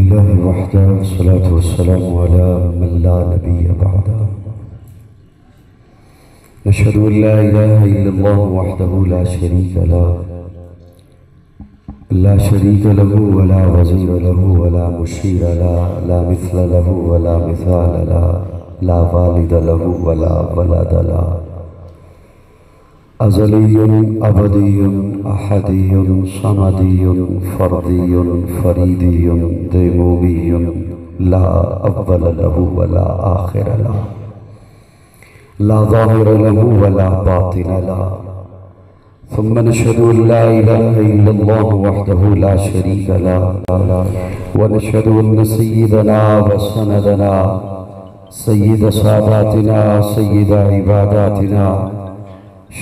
لله وحده والصلاة والسلام على من لا نبي بعده. نشهد أن لا إله إلا الله وحده لا شريك له ولا وزير له ولا مشير له لا مثل له ولا مثال له لا والد له ولا ولد له أزلي أبدي أحدي صمدي فردي فريدي ديمومي لا أول له ولا آخر له لا ظاهر له ولا باطن له. ثم نشهد أن لا إله إلا الله وحده لا شريك له ونشهد أن سيدنا وسندنا سيد ساداتنا سيد عباداتنا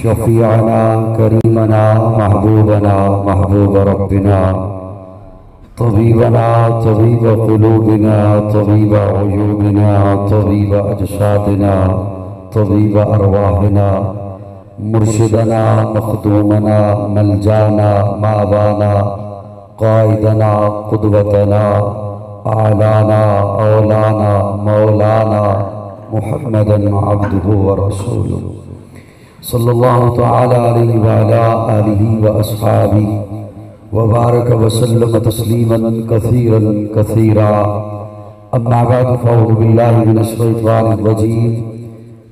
شفيعنا كريمنا محبوبنا محبوب ربنا طبيبنا طبيب قلوبنا طبيب عيوبنا طبيب أجسادنا طبيب أرواحنا مرشدنا مخدومنا ملجانا ماوانا قائدنا قدوتنا أعلانا أولانا مولانا محمدا عبده ورسوله صلى الله تعالى عليه وعلى آله وأصحابه وبارك وسلم تسليما كثيرا كثيرا. أما بعد فأعوذ بالله من الشيطان الرجيم.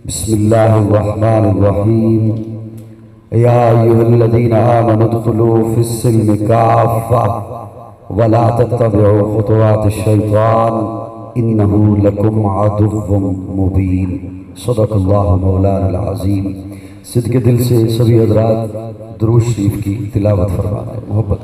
بسم الله الرحمن الرحيم. يا أيها الذين آمنوا ادخلوا في السلم كافة ولا تتبعوا خطوات الشيطان إنه لكم عدو مبين. صدق الله مولانا العظيم. صدق دل سے سبھی حضرات درود شریف کی تلاوت فرمائیں. محبت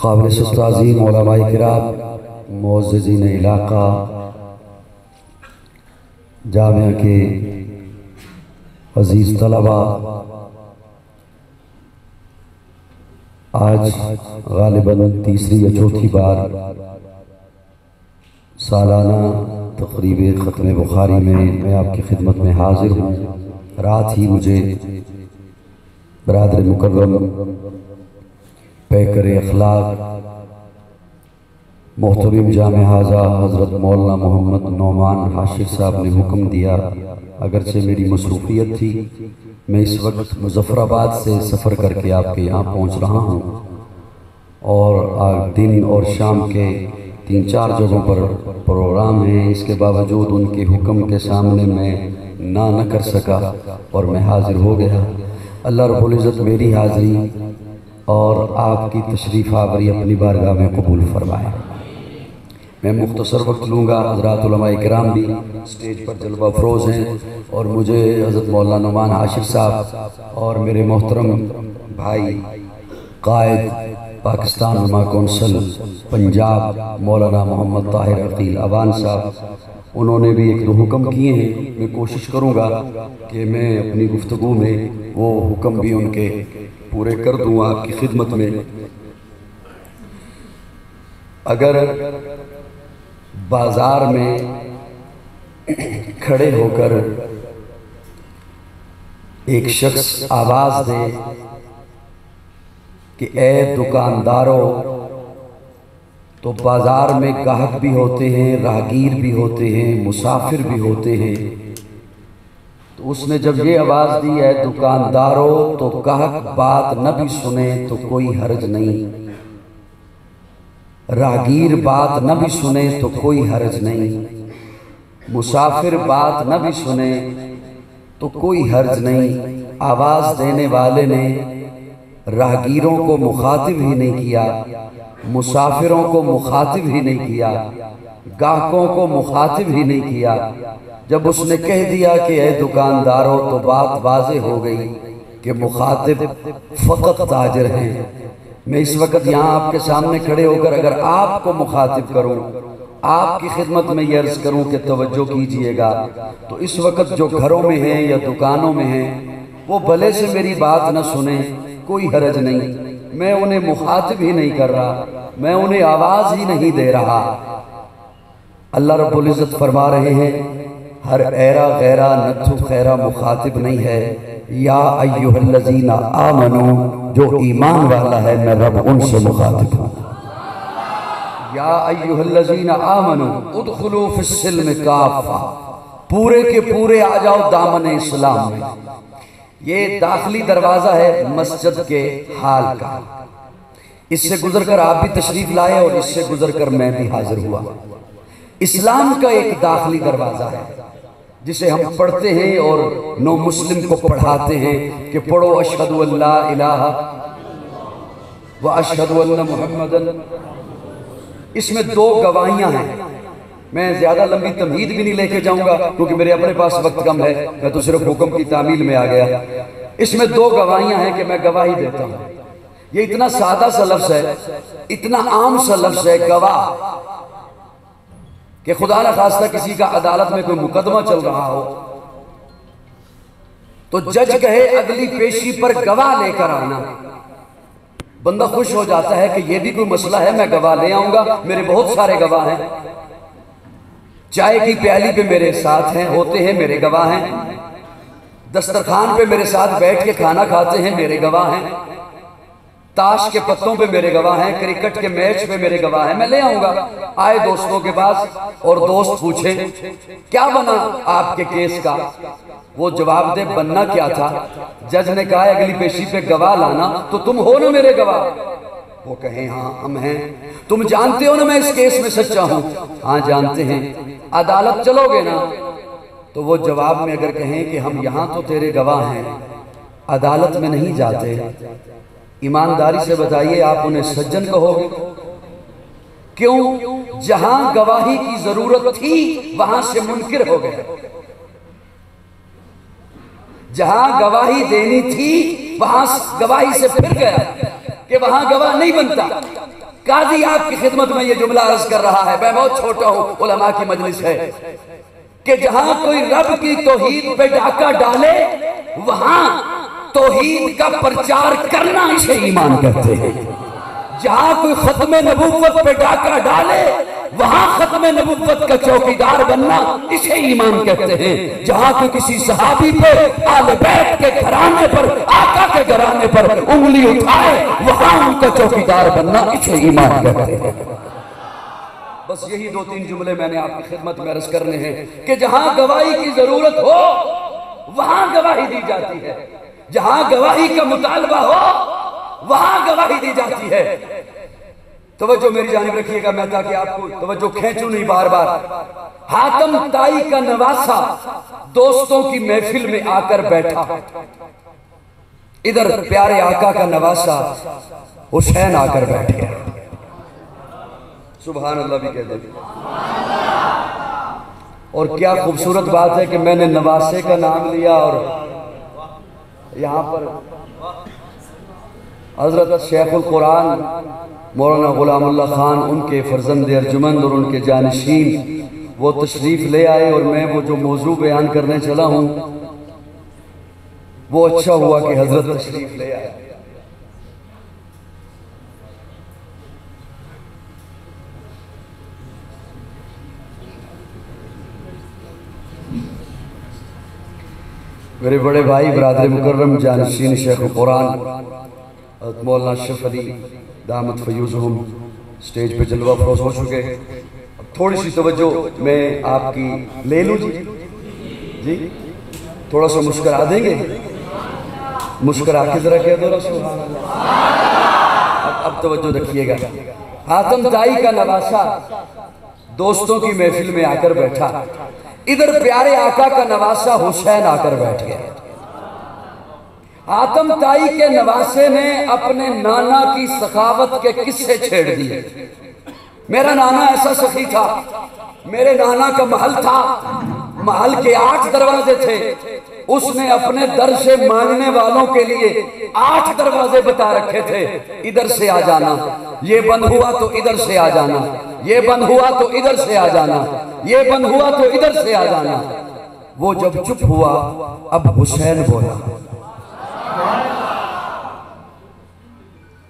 قابل تعظیم علماء کرام معززین علاقہ جامعہ کے عزیز طلبہ، آج غالباً تیسری یا چوتھی بار سالانہ تقریب ختم بخاری میں آپ کی خدمت میں حاضر ہوں. رات ہی مجھے برادر مکرم پیکر اخلاق محترم جامع حاضہ حضرت مولانا محمد نعمان حاشر صاحب نے حکم دیا. اگرچہ میری مصروفیت تھی، میں اس وقت مظفر آباد سے سفر کر کے آپ کے یہاں پہنچ رہا ہوں اور دن اور شام کے 3-4 جگہوں پر پروگرام ہیں. اس کے باوجود ان کے حکم کے سامنے میں نہ کر سکا اور میں حاضر ہو گیا. اللہ رب العزت میری حاضری اور آپ کی تشریف آوری اپنی بارگاہ میں قبول فرمائے. میں مختصر وقت لوں گا. حضرات علماء کرام بھی سٹیج پر جلوہ افروز ہیں اور مجھے حضرت مولانا نعمان حاشر صاحب اور میرے محترم بھائی قائد پاکستان علماء کونسل پنجاب مولانا محمد طاہر عقیل عوان صاحب، انہوں نے بھی 1-2 حکم کیے ہیں. میں کوشش کروں گا کہ میں اپنی گفتگو میں وہ حکم بھی ان کے پورے کر دوں آپ کی خدمت میں. اگر بازار میں کھڑے ہو کر ایک شخص آواز دے کہ اے دکانداروں، تو بازار میں گاہک بھی ہوتے ہیں، راہگیر بھی ہوتے ہیں، مسافر بھی ہوتے ہیں. تو اس نے جب یہ آواز دی اے دکانداروں، تو گاہک بات نہ بھی سنے تو کوئی حرج نہیں، راہگیر بات نہ بھی سنے تو کوئی حرج نہیں، مسافر بات نہ بھی سنے تو کوئی حرج نہیں. آواز دینے والے نے راہگیروں کو مخاطب ہی نہیں کیا، مسافروں کو مخاطب ہی نہیں کیا، گاہکوں کو مخاطب ہی نہیں کیا. جب اس نے کہہ دیا کہ اے دکانداروں، تو بات واضح ہو گئی کہ مخاطب فقط تاجر ہیں. میں اس وقت یہاں آپ کے سامنے کھڑے ہو کر اگر آپ کو مخاطب کروں، آپ کی خدمت میں یہ عرض کروں کہ توجہ کیجئے گا، تو اس وقت جو گھروں میں ہیں یا دکانوں میں ہیں وہ بھلے سے میری بات نہ سنیں، کوئی حرج نہیں. میں انہیں مخاطب ہی نہیں کر رہا، میں انہیں آواز ہی نہیں دے رہا. اللہ رب العزت فرما رہے ہیں ہر ایرا غیرہ نتھو خیرہ مخاطب نہیں ہے، یا ایہا الذین آمنو جو ایمان والا ہے میں رب ان سے مخاطب ہوں۔ یا ایہا الذین آمنو ادخلوا فی السلم کافہ، پورے کے پورے آ جاؤ دامن اسلام میں۔ یہ داخلی دروازہ ہے مسجد کے حال کا، اس سے گزر کر آپ بھی تشریف لائے اور اس سے گزر کر میں بھی حاضر ہوا۔ اسلام کا ایک داخلی دروازہ ہے جسے ہم پڑھتے ہیں اور نو مسلم کو پڑھاتے ہیں کہ پڑھو اشہدو ان لا الہ و اشہدو ان محمدن۔ اس میں دو گواہیاں ہیں، میں زیادہ لمبی تمہید بھی نہیں لے کے جاؤں گا کیونکہ میرے اپنے پاس وقت کم ہے، میں تو صرف حکم کی تعمیل میں آ گیا۔ اس میں دو گواہیاں ہیں کہ میں گواہی دیتا ہوں۔ یہ اتنا سادہ سا لفظ ہے، اتنا عام سا لفظ ہے گواہ، کہ خدا نہ خواستہ کسی کا عدالت میں کوئی مقدمہ چل رہا ہو تو جج کہے اگلی پیشی پر گواہ لے کر آنا، بندہ خوش ہو جاتا ہے کہ یہ بھی کوئی مسئلہ ہے، میں گواہ لے آؤں گا، میرے بہت سارے گواہ ہیں، چائے کی پیالی پہ میرے ساتھ ہیں ہوتے ہیں میرے گواہ ہیں، دسترخوان پہ میرے ساتھ بیٹھ کے کھانا کھاتے ہیں میرے گواہ ہیں، تاش کے پتوں پہ میرے گواہ ہیں، کرکٹ کے میچ پہ میرے گواہ ہیں، میں لے آؤں گا۔ آئے دوستوں کے پاس اور دوست پوچھے کیا بنا آپ کے کیس کا؟ وہ جواب دے بننا کیا تھا؟ جج نے کہا اگلی پیشی پہ گواہ لانا، تو تم ہو نا میرے گواہ؟ وہ کہیں ہاں ہم ہیں۔ تم جانتے ہو نا میں اس کیس میں سچا ہوں؟ ہاں جانتے ہیں۔ عدالت چلو گے نا؟ تو وہ جواب میں اگر کہیں کہ ہم یہاں تو تیرے گواہ ہیں، عدالت میں نہیں جاتے، ایمانداری سے بتائیے آپ انہیں سجن کہو گے؟ کیوں؟ جہاں گواہی کی ضرورت تھی وہاں سے منکر ہو گئے، جہاں گواہی دینی تھی وہاں گواہی سے پھر گیا کہ وہاں گواہ نہیں بنتا۔ قاضی آپ کی خدمت میں یہ جملہ عرض کر رہا ہے، میں بہت چھوٹا ہوں، علماء کی مجلس ہے، کہ جہاں کوئی رب کی توحید پہ ڈاکہ ڈالے وہاں توحید کا پرچار کرنا اسے ایمان کہتے ہیں۔ جہاں کوئی ختم نبوت پہ ڈاکہ ڈالے وہاں ختم نبوت کا چوکیدار بننا اسے ایمان کہتے ہیں۔ جہاں کوئی کسی صحابی پہ آل بیت کے گھرانے پر آقا کے گھرانے پر انگلی اٹھائے وہاں ان کا چوکیدار بننا اسے ایمان کہتے ہیں۔ بس یہی دو تین جملے میں نے آپ کی خدمت میں عرض کرنے ہیں کہ جہاں گواہی کی ضرورت ہو وہاں گواہی دی جاتی ہے، جہاں گواہی کا مطالبہ ہو وہاں گواہی دی جاتی ہے۔ توجہ میری جانب رکھیے گا، میں تاکہ آپ کو توجہ کھینچوں نہیں بار بار۔ حاتم طائی کا نواسہ دوستوں کی محفل میں آ کر بیٹھا، ادھر پیارے آقا کا نواسہ حسین آ کر بیٹھ گیا۔ سبحان اللہ بھی کہتے ہیں۔ اور کیا خوبصورت بات ہے کہ میں نے نواسے کا نام لیا اور یہاں پر حضرت شیخ القرآن مولانا غلام اللہ خان ان کے فرزند ارجمند اور ان کے جانشین وہ تشریف لے آئے، اور میں وہ جو موضوع بیان کرنے چلا ہوں وہ اچھا ہوا کہ حضرت تشریف لے آئے۔ میرے بڑے بھائی برادر مکرم جانشین شیخ القرآن حضرت مولانا اشرف علی دامت فیوزہم سٹیج پہ جلوہ فروز ہو چکے۔ اب تھوڑی سی توجہ میں آپ کی لے لوں جی تھوڑا سا مسکرا دیں گے؟ مسکرا کے ذرا کہہ دو رسول اللہ۔ اب توجہ رکھیے گا۔ حاتم طائی کا نواسہ دوستوں کی محفل میں آ کر بیٹھا، ادھر پیارے آقا کا نواسہ حسین آ کر بیٹھ گیا۔ حاتم طائی کے نواسے نے اپنے نانا کی سخاوت کے قصے چھیڑ دیے۔ میرا نانا ایسا سخی تھا، میرے نانا کا محل تھا، محل کے 8 دروازے تھے، اس نے اپنے در سے مانگنے والوں کے لیے 8 دروازے بتا رکھے تھے، ادھر سے آ جانا، یہ بند ہوا تو ادھر سے آ جانا، یہ بند ہوا تو ادھر سے آ جانا، یہ بند ہوا تو ادھر سے آ جانا۔ وہ جب چپ ہوا اب حسین بولا،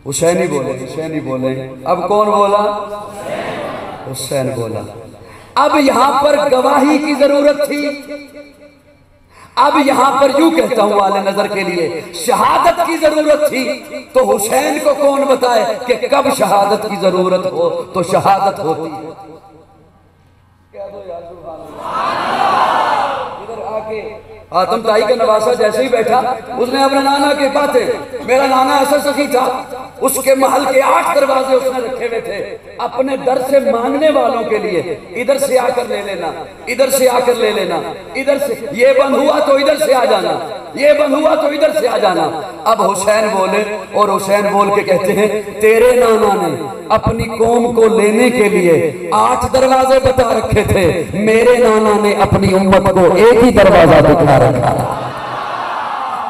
حسینی بولے، حسینی بولے، اب کون بولا؟ حسین بولا۔ اب یہاں پر گواہی کی ضرورت تھی، اب یہاں پر یوں کہتا ہوں والے نظر کے لیے شہادت کی ضرورت تھی، تو حسین کو کون بتائے کہ کب شہادت کی ضرورت ہو تو شہادت ہوتی ہے۔ ادھر آکے آتم تائی کا نواسہ جیسے ہی بیٹھا، اس نے اپنے نانا کے باتیں، میرا نانا ایسا سخی تھا، اس کے محل کے 8 دروازے اس نے رکھے ہوئے تھے اپنے در سے مانگنے والوں کے لیے، ادھر سے آ کر لے لینا، ادھر سے آ کر لے لینا، ادھر سے یہ بند ہوا تو ادھر سے آ جانا، یہ بند ہوا تو ادھر سے آ جانا۔ اب حسین بولے، اور حسین بول کے کہتے ہیں تیرے نانا نے اپنی قوم کو لینے کے لیے 8 دروازے بتا رکھے تھے، میرے نانا نے اپنی امت کو ایک ہی دروازہ دکھا رکھا۔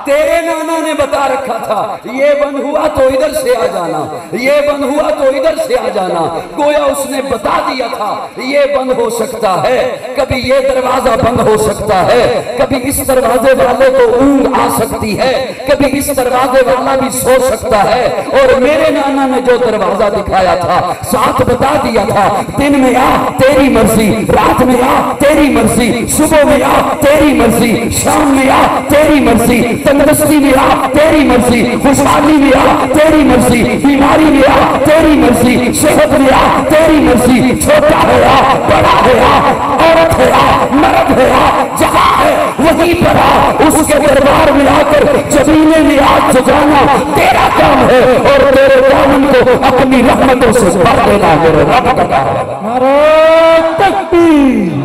تیرے نانا نے بتا رکھا تھا یہ بند ہوا تو ادھر سے آ جانا، یہ بند ہوا تو ادھر سے آ جانا، گویا اس نے بتا دیا تھا یہ بند ہو سکتا ہے، کبھی یہ دروازہ بند ہو سکتا ہے، کبھی اس دروازے والے کو اونگ آ سکتی ہے، کبھی اس دروازے والا بھی سو سکتا ہے، اور میرے نانا نے جو دروازہ دکھایا تھا ساتھ بتا دیا تھا دن میں آ تیری مرضی، رات میں آ تیری مرضی، صبح میں آ تیری مرضی، شام میں آ تیری مرضی، تندرستی میں آ تیری مرضی، خوشحالی میں آ تیری مرضی، بیماری میں آ تیری مرضی، صحت میں آ تیری مرضی، چھوٹا ہے آ بڑا ہے آ عورت ہے آ مرد ہے آ جہاں ہے وہیں پر آ، اس کے دربار میں آ کر جبینے میں آگ جگانا تیرا کام ہے، اور تیرے دامن کو اپنی رحمتوں سے بھر دینا میرے رب کا کام ہے۔ نعرہ تکبیر،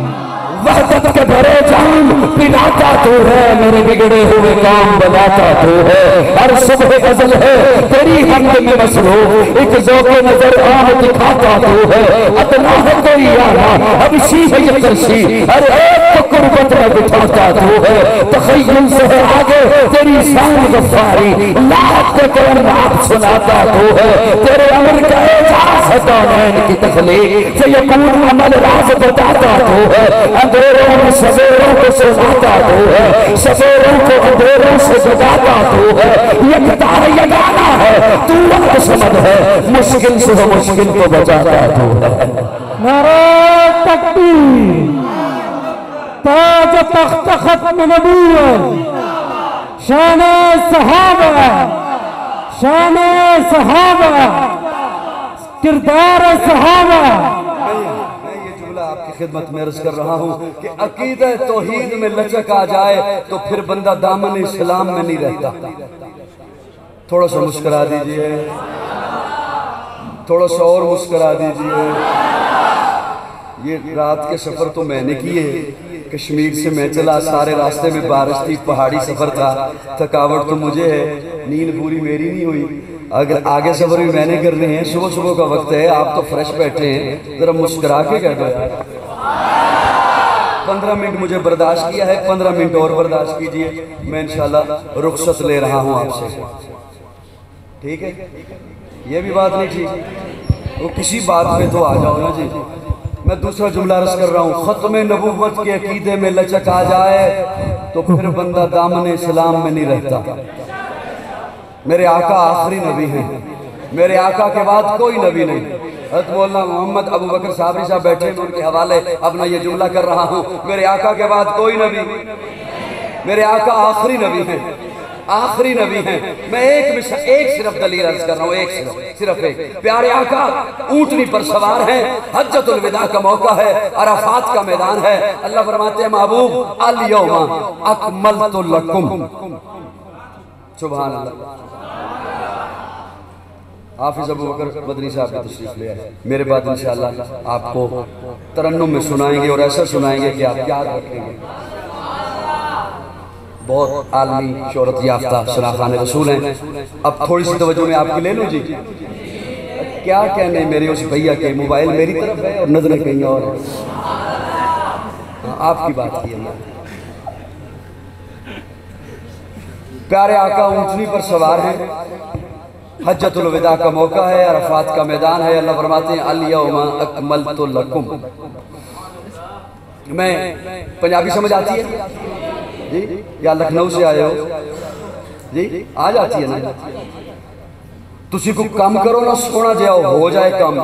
وحدت کے بھرے جان پلاتا تو ہے، میرے بگڑے ہوئے کام بناتا تو ہے، ہر صبح ازل ہے تیری حمد میں مصروف، ایک ذوق نظر آن دکھاتا تو ہے، ادنا ہے کوئی آنا اب شیح یکرشی، ہر ایک کو قربت میں بٹھاتا تو ہے، تخیل سے ہے آگے تیری شان غفاری، لاحق کے کرم آپ سناتا تو ہے، تیرے عمر کا اعجاز ہے کونین کی تخلیق، سے یکون عمل راز بتاتا تو ہے، اندھیروں میں سویروں کو سزاتا تو ہے، سویروں کو اندھیروں سے جگاتا تو ہے، یکتا یگانا ہے تو وقت سمجھ ہے، مشکل سے مشکل کو بچاتا تو ہے۔ نعرہ تکبیر، تاج تخت ختم نبوت، شان صحابہ، شان صحابہ، کردار صحابہ۔ آپ کی خدمت میں عرض کر رہا ہوں کہ عقیدہ توحید میں لچک آ جائے تو پھر بندہ دامن اسلام میں نہیں رہتا۔ تھوڑا سا مسکرا دیجئے، تھوڑا سا اور مسکرا دیجئے۔ یہ رات کے سفر تو میں نے کیے، کشمیر سے میں چلا، سارے راستے میں بارش تھی، پہاڑی سفر تھا، تھکاوٹ تو مجھے ہے، نیند پوری میری نہیں ہوئی، اگر آگے سفر بھی میں نے کرنے ہیں، صبح صبح کا وقت ہے، آپ تو فریش بیٹھے ہیں، ذرا مسکرا کے کہہ دو یار۔ 15 منٹ مجھے برداشت کیا ہے، 15 منٹ اور برداشت کیجئے، میں انشاءاللہ رخصت لے رہا ہوں آپ سے، ٹھیک ہے؟ یہ بھی بات نہیں ٹھیک، وہ کسی بات پہ تو آ جاؤ نا جی۔ میں دوسرا جملہ عرض کر رہا ہوں، ختم نبوت کے عقیدے میں لچک آ جائے تو پھر بندہ دامن اسلام میں نہیں رہتا۔ میرے آقا آخری نبی ہیں، میرے آقا کے بعد کوئی نبی نہیں۔ حضرت مولانا محمد ابو بکر صابری صاحب بیٹھے ہیں، ان کے حوالے اپنا یہ جملہ کر رہا ہوں، میرے آقا کے بعد کوئی نبی، میرے آقا آخری نبی ہیں، آخری نبی ہیں۔ میں ایک صرف دلیل عرض کر رہا ہوں، صرف ایک۔ پیارے آقا اونٹنی پر سوار ہیں، حجۃ الوداع کا موقع ہے، عرفات کا میدان ہے، اللہ فرماتے ہیں محبوب الیوم اکملت لکم، سبحان اللہ۔ حافظ ابو بکر مدنی صاحب کی تشریف لے آئے، میرے بعد انشاءاللہ آپ کو ترنم میں سنائیں گے اور ایسا سنائیں گے کہ آپ یاد رکھیں گے۔ بہت عالمی شہرت یافتہ شناخان رسول ہیں۔ اب تھوڑی سی توجہ میں آپ کی لے لوں جی، کیا کہنے میرے اس بھیا کے، موبائل میری طرف ہے اور نظریں کہیں اور ہیں، آپ کی بات کی ہے۔ پیارے آقا اونٹنی پر سوار ہیں، حجۃ الوداع کا موقع ہے، عرفات کا میدان ہے، اللہ فرماتے ہیں الیوم اکملت لکم۔ میں پنجابی سمجھ آتی ہے جی، یا لکھنؤ سے آئے ہو جی؟ آ جاتی ہے نا؟ تسی کو کام کرو نہ سونا جاؤ ہو جائے کام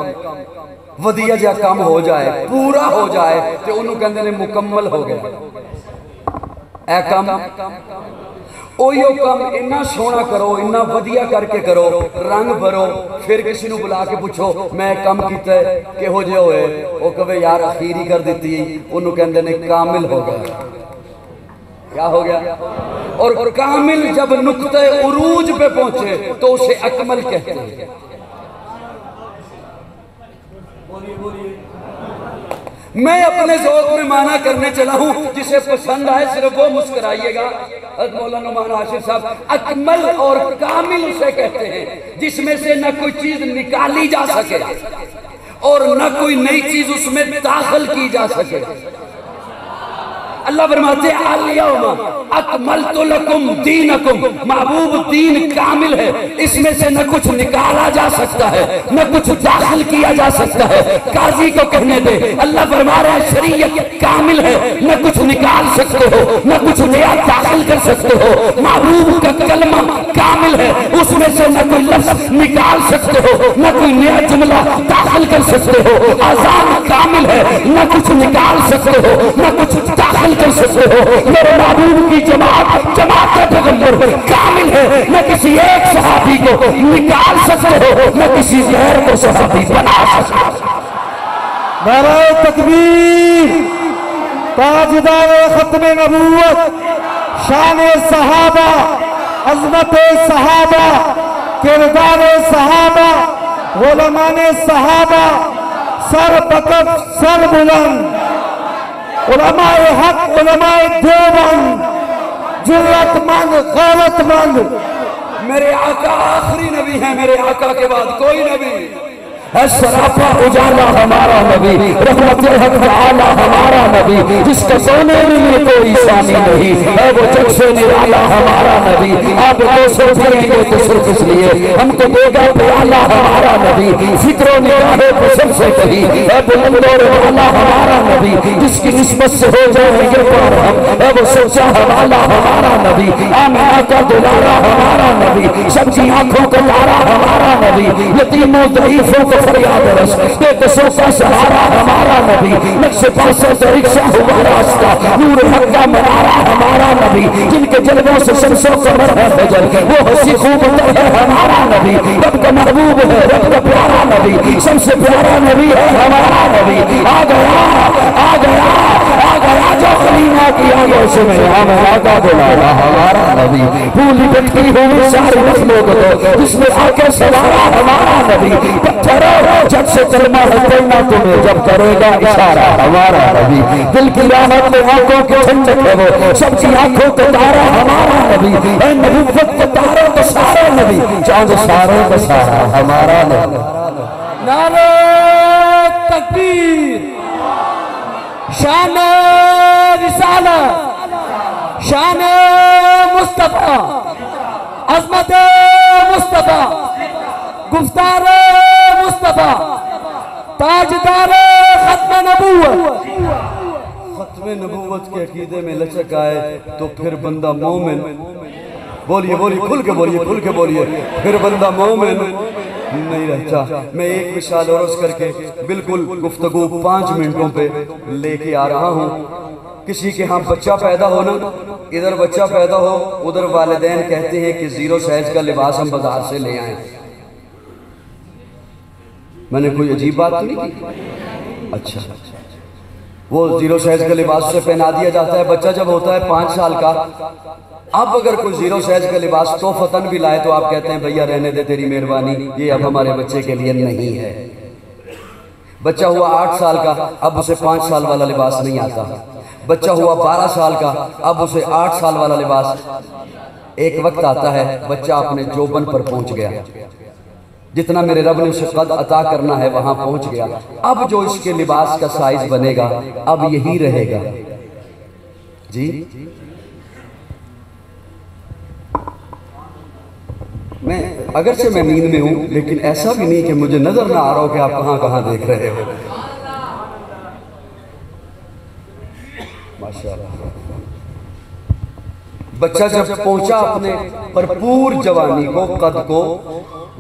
ودیا جا کام ہو جائے پورا ہو جائے تو انہوں کہندے نے مکمل ہو گیا اے کام اوہیو کام انہا سونا کرو انہا ودیا کر کے کرو رنگ بھرو پھر کسی نو بلا کے پوچھو میں کام کیتا ہے کہ ہو جائے ہوئے وہ کہے یار اخیری کر دیتی انہوں کہندے نے کامل ہو گیا کیا ہو گیا اور کامل جب نقطہ عروج پہ پہنچے تو اسے اکمل کہتے ہیں میں اپنے ذوق میں معنی کرنے چلا ہوں جسے پسند آئے صرف وہ مسکرائیے گا حضرت مولانا مولانا عاشق صاحب اکمل اور کامل اسے کہتے ہیں جس میں سے نہ کوئی چیز نکالی جا سکے اور نہ کوئی نئی چیز اس میں داخل کی جا سکے اللہ فرماتے ہیں الیوم اکملت لکم دینکم محبوب دین کامل ہے اس میں سے نہ کچھ نکالا جا سکتا ہے نہ کچھ داخل کیا جا سکتا ہے قاضی کو کہنے دے اللہ فرما رہا ہے شریعت کامل ہے نہ کچھ نکال سکتے ہو نہ کچھ نیا داخل کر سکتے ہو محبوب کا کلمہ کامل ہے اس میں سے نہ کوئی لفظ نکال سکتے ہو نہ کوئی نیا جملہ داخل کر سکتے ہو آزان کامل ہے نہ کچھ نکال سکتے ہو نہ کچھ داخل کر سکتے ہو میرے محبوب کی جماعت پیغمبر کامل ہے نہ کسی ایک صحابی کو نکال سکتے ہو نہ کسی غیر کو صحابی بنا سکتے ہو نعرہ تکبیر تاجدار ختم نبوت شان صحابہ عظمت صحابہ کردار صحابہ علماء صحابہ سر بکف سر بلند علماء حق علماء دیوبند جرت مند غیرت مند میرے آقا آخری نبی ہیں میرے آقا کے بعد کوئی نبی ہے سراپا اجالا ہمارا نبی رحمت الحق تعالی ہمارا نبی جس کا سونے میں کوئی ثانی نہیں ہے وہ جگ سے نرالا ہمارا نبی آپ کو سر پھریں گے تو صرف اس لیے ہم کو دے گا پیالا ہمارا نبی فکر و نگاہ کو سب سے کہی ہے بلند اور والا ہمارا نبی جس کی نسبت سے ہو جائیں گے پار ہم ہے وہ سچا حوالہ ہمارا نبی آمنہ کا دلارا ہمارا نبی سب کی آنکھوں کا تارا ہمارا نبی یتیم و ضعیفوں کو فریاد رس بے قصوں کا سہارا ہمارا نبی نقش پاسے سے رکشہ ہوا راستہ نور حق کا منارہ ہمارا نبی جن کے جلووں سے شمس و قمر ہے فجر وہ حسی خوبت ہے ہمارا نبی رب کا محبوب ہے رب کا پیارا نبی سب سے پیارا نبی ہے ہمارا نبی آ گیا جو خلیمہ کی آگوش میں آمنہ کا دلارا ہمارا نبی پھولی بٹکی ہوئی ساری مخلوق تو جس میں آ کے سوارا ہمارا نبی پتھروں جب سے کلمہ پڑھنا تمہیں جب کرے گا اشارہ ہمارا نبی دل کی راحت میں آنکھوں کی ٹھنڈک ہے وہ سب کی آنکھوں کا تارا ہمارا نبی اے نبوت کے تاروں کا سارا نبی چاند ساروں کا سارا ہمارا نبی نعرہ تکبیر شان رسالت شان مصطفیٰ عظمت مصطفیٰ گفتار مصطفیٰ تاجدار ختم نبوت ختم نبوت کے عقیدے میں لچک آئے تو پھر بندہ مومن بولیے کھل کے بولیے پھر بندہ مومن نہیں رہتا میں ایک مثال اور اس کر کے بالکل گفتگو 5 منٹوں پہ لے کے آ رہا ہوں کسی کے ہاں بچہ پیدا ہونا ادھر بچہ پیدا ہو ادھر والدین کہتے ہیں کہ 0 سائز کا لباس ہم بازار سے لے آئیں میں نے کوئی عجیب بات نہیں کی اچھا وہ 0 سائز کا لباس سے پہنا دیا جاتا ہے بچہ جب ہوتا ہے 5 سال کا اب اگر کوئی 0 سائز کا لباس تو فتن بھی لائے تو آپ کہتے ہیں بھیا رہنے دے تیری مہربانی یہ اب ہمارے بچے کے لیے نہیں ہے بچہ ہوا 8 سال کا اب اسے 5 سال والا لباس نہیں آتا بچہ ہوا 12 سال کا اب اسے 8 سال والا لباس ایک وقت آتا ہے بچہ اپنے جوبن پر پہنچ گیا جتنا میرے رب نے اسے قد عطا کرنا ہے وہاں پہنچ گیا اب جو اس کے لباس کا سائز بنے گا اب یہی رہے گا جی میں اگرچہ میں نیند میں ہوں لیکن ایسا بھی نہیں کہ مجھے نظر نہ آ رہا ہو کہ آپ کہاں کہاں دیکھ رہے ہو ماشاءاللہ بچہ جب پہنچا اپنے بھرپور جوانی کو قد کو